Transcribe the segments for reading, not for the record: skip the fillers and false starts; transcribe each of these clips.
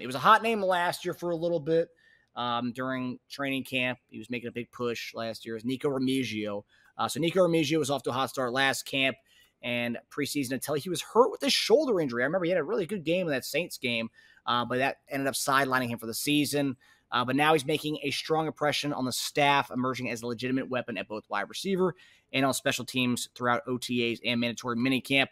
It was a hot name last year for a little bit during training camp. He was making a big push last year. Is Nikko Remigio. So Nikko Remigio was off to a hot start last camp and preseason until he was hurt with his shoulder injury. I remember he had a really good game in that Saints game, but that ended up sidelining him for the season. But now he's making a strong impression on the staff, emerging as a legitimate weapon at both wide receiver and on special teams throughout OTAs and mandatory minicamp.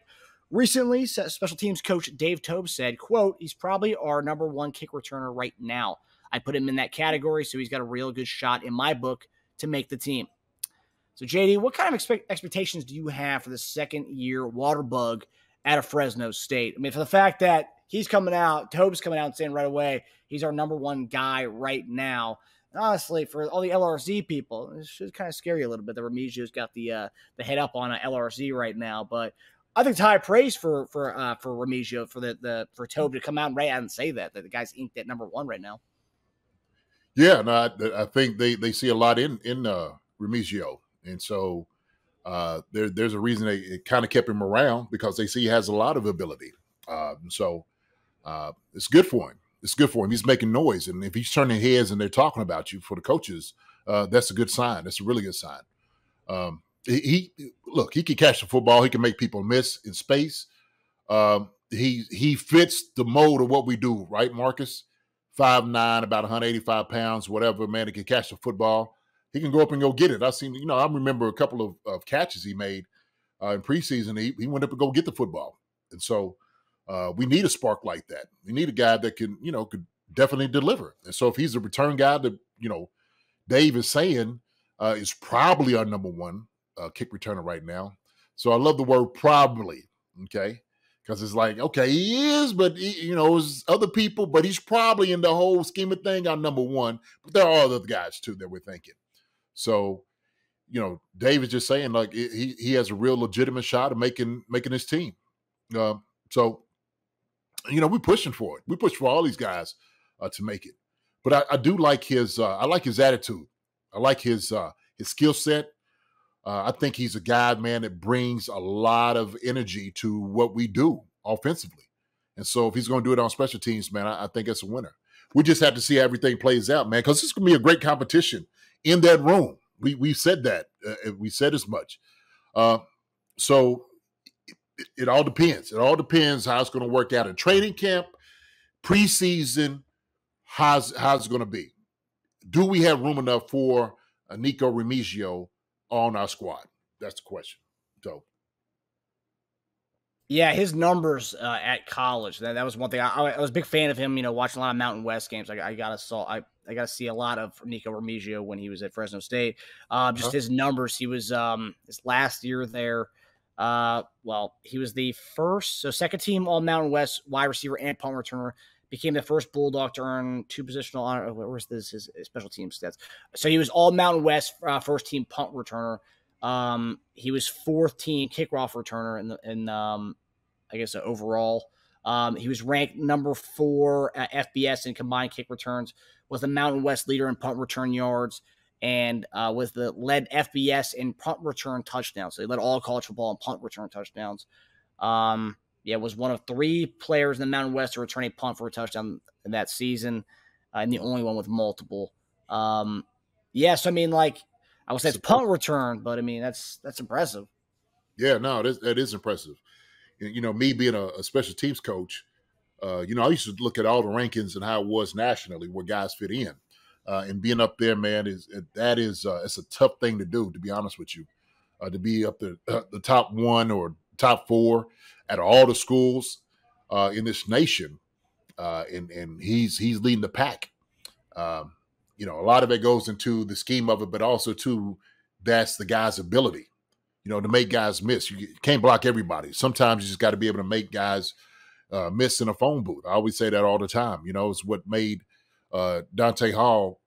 Recently, special teams coach Dave Toub said, quote, "He's probably our number one kick returner right now. I put him in that category, so he's got a real good shot in my book to make the team." So, JD, what kind of expectations do you have for the second-year water bug out of Fresno State? I mean, for the fact that he's coming out, Toub's coming out and saying right away, he's our number one guy right now. And honestly, for all the LRZ people, it should kind of scare you a little bit that Remigio's got the head up on LRZ right now. But I think it's high praise for Remigio for Toub to come out and right out and say that the guy's inked at number one right now. Yeah, no, I think they see a lot in Remigio, and so there's a reason they kind of kept him around, because they see he has a lot of ability. So it's good for him. It's good for him. He's making noise, and if he's turning heads and they're talking about you for the coaches, that's a good sign. That's a really good sign. He can catch the football. He can make people miss in space. He fits the mold of what we do, right, Marcus? 5'9", about 185 pounds, whatever. Man, he can catch the football. He can go up and go get it. I remember a couple of catches he made in preseason. He went up and go get the football, and so. We need a spark like that. We need a guy that could definitely deliver. And so if he's a return guy that, Dave is saying is probably our number one kick returner right now. So I love the word probably, okay? Because it's like, okay, he is, but, there's other people, but he's probably in the whole scheme of thing our number one. But there are other guys, too, that we're thinking. So, Dave is just saying, like, he has a real legitimate shot of making his team. So, we're pushing for it. We push for all these guys to make it. But I do like his attitude. I like his skill set. I think he's a guy, man, that brings a lot of energy to what we do offensively. And so if he's going to do it on special teams, man, I think it's a winner. We just have to see how everything plays out, man, because this is going to be a great competition in that room. We said that. We said as much. So it all depends. It all depends how it's going to work out in training camp, preseason. How's it going to be? Do we have room enough for Nikko Remigio on our squad? That's the question. So, yeah, his numbers at college. That was one thing. I was a big fan of him. Watching a lot of Mountain West games. I got to see a lot of Nikko Remigio when he was at Fresno State. Just his numbers. He was his last year there. He was the second team All Mountain West wide receiver and punt returner. Became the first Bulldog to earn two positional honor. Where's his special team stats? So he was All Mountain West first team punt returner. He was fourth team kickoff returner overall. He was ranked number 4 at FBS in combined kick returns. Was the Mountain West leader in punt return yards. And was led FBS in punt return touchdowns. So he led all college football in punt return touchdowns. Was one of 3 players in the Mountain West to return a punt for a touchdown in that season, and the only one with multiple. So I mean, like, I would say it's punt return, but I mean that's impressive. Yeah, no, that is impressive. Me being a special teams coach, I used to look at all the rankings and how it was nationally where guys fit in. And being up there, man, it's a tough thing to do, to be honest with you, to be up the top 1 or top 4 at all the schools in this nation, and he's leading the pack. A lot of it goes into the scheme of it, but also too, that's the guy's ability, to make guys miss. You can't block everybody. Sometimes you just got to be able to make guys miss in a phone booth. I always say that all the time. It's what made Dante Hall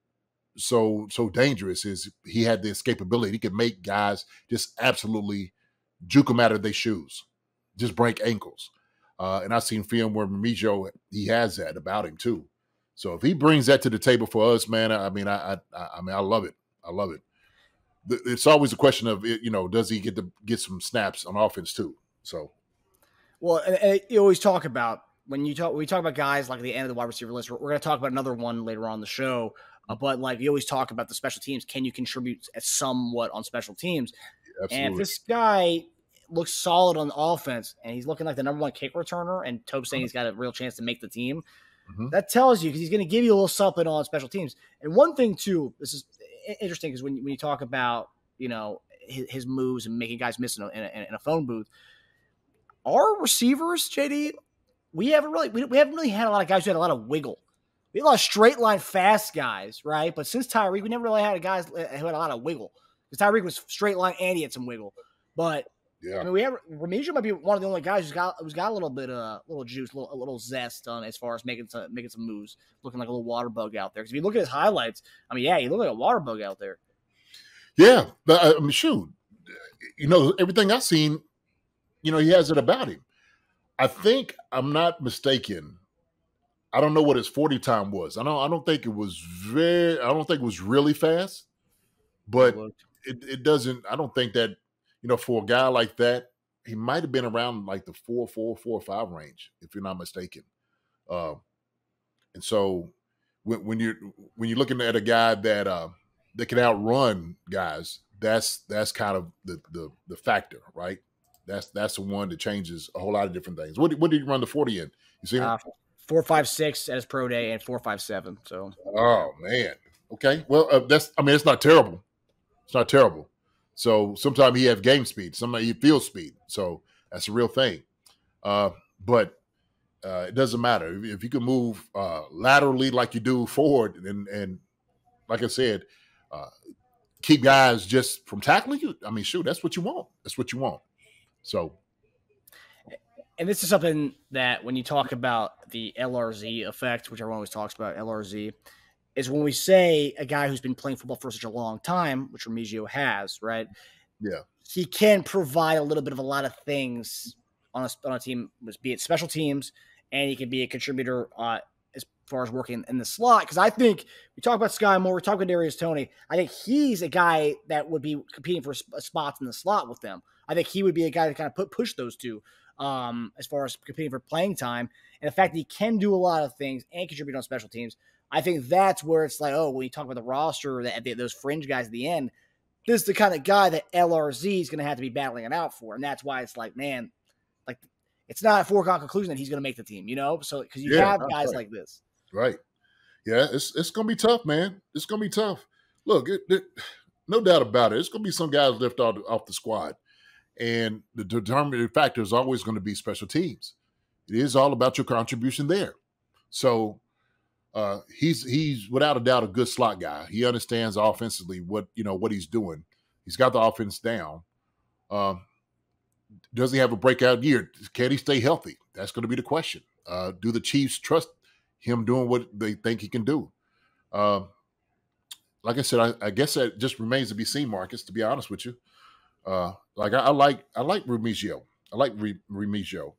so dangerous is he had the escapability. He could make guys just absolutely juke them out of their shoes, just break ankles. And I've seen film where Remigio, he has that about him too. So if he brings that to the table for us, man, I love it. I love it. It's always a question of, does he get some snaps on offense too? So, well, and you always talk about when we talk about guys like at the end of the wide receiver list, we're going to talk about another one later on in the show. But like you always talk about the special teams, can you contribute somewhat on special teams? Absolutely. And if this guy looks solid on offense and he's looking like the number one kick returner, and Toub saying he's got a real chance to make the team, that tells you, because he's going to give you a little something on special teams. And one thing too, this is interesting, because when you talk about, you know, his moves and making guys miss in a phone booth, our receivers, JD, we haven't really had a lot of guys who had a lot of wiggle. We had a lot of straight line fast guys, right? But since Tyreek, we never really had guys who had a lot of wiggle. Because Tyreek was straight line and he had some wiggle. But yeah, I mean, Remigio might be one of the only guys who's got a little bit little juice, a little zest on as far as making some moves, looking like a little water bug out there. Because if you look at his highlights, I mean, yeah, he looked like a water bug out there. Yeah, but I mean, shoot, you know, everything I've seen, you know, he has it about him. I think I'm not mistaken. I don't know what his 40 time was. I don't think it was really fast, but it doesn't. I don't think that, you know, for a guy like that, he might have been around like the 4.5 range, if you're not mistaken. And so when you're looking at a guy that can outrun guys, that's kind of the factor, right? That's the one that changes a whole lot of different things. What did you run the 40 in? You see him? 4.56 at his pro day and 4.57. So. Oh man. Okay. Well, it's not terrible. It's not terrible. So sometimes he has game speed. Sometimes he feels speed. So that's a real thing. But it doesn't matter if you can move laterally like you do forward, and like I said, keep guys just from tackling you. I mean, shoot, that's what you want. That's what you want. So. And this is something that when you talk about the LRZ effect, which everyone always talks about, LRZ, is when we say a guy who's been playing football for such a long time, which Remigio has, right? Yeah. He can provide a little bit of a lot of things on a team, be it special teams, and he can be a contributor as far as working in the slot. Because I think we talk about Sky Moore, we talk about Darius Toney. I think he's a guy that would be competing for spots in the slot with them. I think he would be a guy to kind of push those two. As far as competing for playing time, and the fact that he can do a lot of things and contribute on special teams, I think that's where it's like, oh, when you talk about the roster, those fringe guys at the end, this is the kind of guy that LRZ is going to have to be battling it out for, and that's why it's like, man, like it's not a foregone conclusion that he's going to make the team, you know? So because you have guys like this, right? Yeah, it's going to be tough, man. It's going to be tough. Look, no doubt about it. It's going to be some guys left off the squad. And the determining factor is always going to be special teams. It is all about your contribution there. So he's without a doubt a good slot guy. He understands offensively what he's doing. He's got the offense down. Does he have a breakout year? Can he stay healthy? That's going to be the question. Do the Chiefs trust him doing what they think he can do? Like I said, I guess that just remains to be seen, Marcus, to be honest with you. Like I like Remigio. I like Remigio.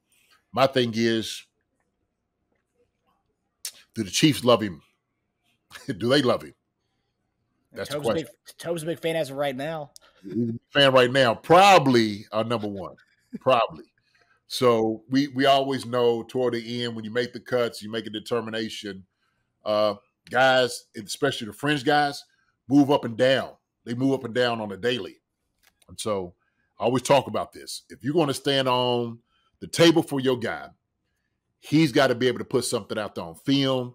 My thing is, do the Chiefs love him? Do they love him? That's the question. Toub's a big fan as of right now. Fan right now, probably number one, probably. So we always know toward the end when you make the cuts, you make a determination. Guys, especially the fringe guys, move up and down. They move up and down on a daily. And so I always talk about this. If you're going to stand on the table for your guy, he's got to be able to put something out there on film,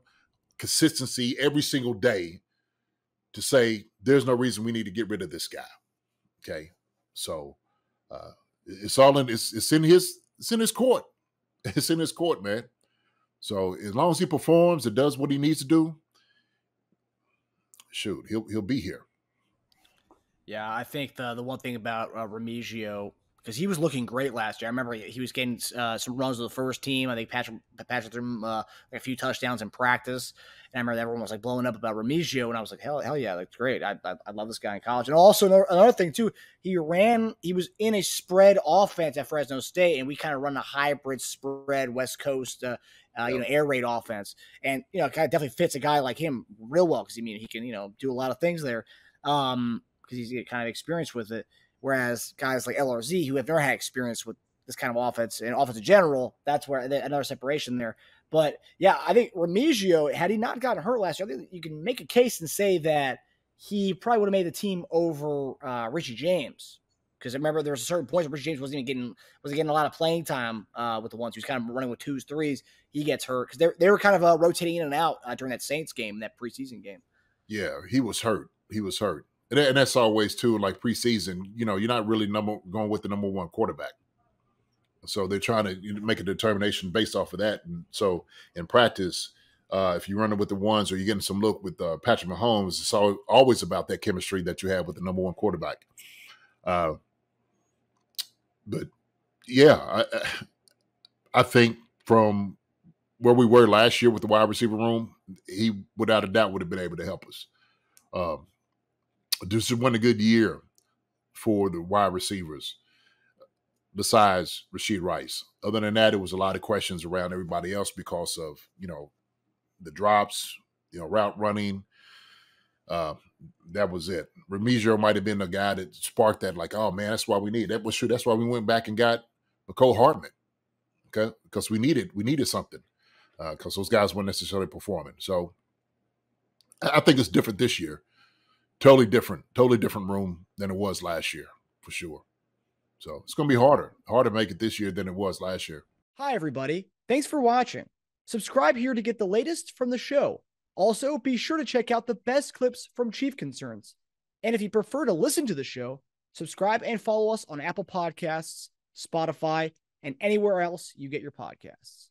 consistency every single day to say, there's no reason we need to get rid of this guy. Okay. So it's in his court. It's in his court, man. So as long as he performs and does what he needs to do, shoot, he'll be here. Yeah, I think the one thing about Remigio, because he was looking great last year. I remember he was getting some runs with the first team. I think Patrick threw him a few touchdowns in practice. And I remember everyone was like blowing up about Remigio, and I was like, hell yeah, that's great. I love this guy in college. And also another thing too, he was in a spread offense at Fresno State, and we kind of run a hybrid spread West Coast, air raid offense. And kind of definitely fits a guy like him real well because he can do a lot of things there. Because he's kind of experienced with it. Whereas guys like LRZ, who have never had experience with this kind of offense and offense in general, that's where another separation there. But yeah, I think Remigio, had he not gotten hurt last year, I think you can make a case and say that he probably would have made the team over Richie James. Because I remember there was a certain point where Richie James wasn't getting a lot of playing time with the ones. He was kind of running with twos, threes. He gets hurt because they were kind of rotating in and out during that Saints game, that preseason game. Yeah, he was hurt. And that's always too, like preseason, you're not really going with the number one quarterback. So they're trying to make a determination based off of that. And so in practice, if you're running with the ones or you're getting some look with Patrick Mahomes, it's always about that chemistry that you have with the number one quarterback. But yeah, I think from where we were last year with the wide receiver room, he without a doubt would have been able to help us. This has been a good year for the wide receivers, besides Rashee Rice. Other than that, it was a lot of questions around everybody else because of, the drops, route running. That was it. Remigio might have been the guy that sparked that, like, oh man, that's why we need. That was true. That's why we went back and got Mecole Hardman. Okay, because we needed something. Because those guys weren't necessarily performing. So I think it's different this year. Totally different room than it was last year, for sure. So it's going to be harder to make it this year than it was last year. Hi, everybody. Thanks for watching. Subscribe here to get the latest from the show. Also, be sure to check out the best clips from Chief Concerns. And if you prefer to listen to the show, subscribe and follow us on Apple Podcasts, Spotify, and anywhere else you get your podcasts.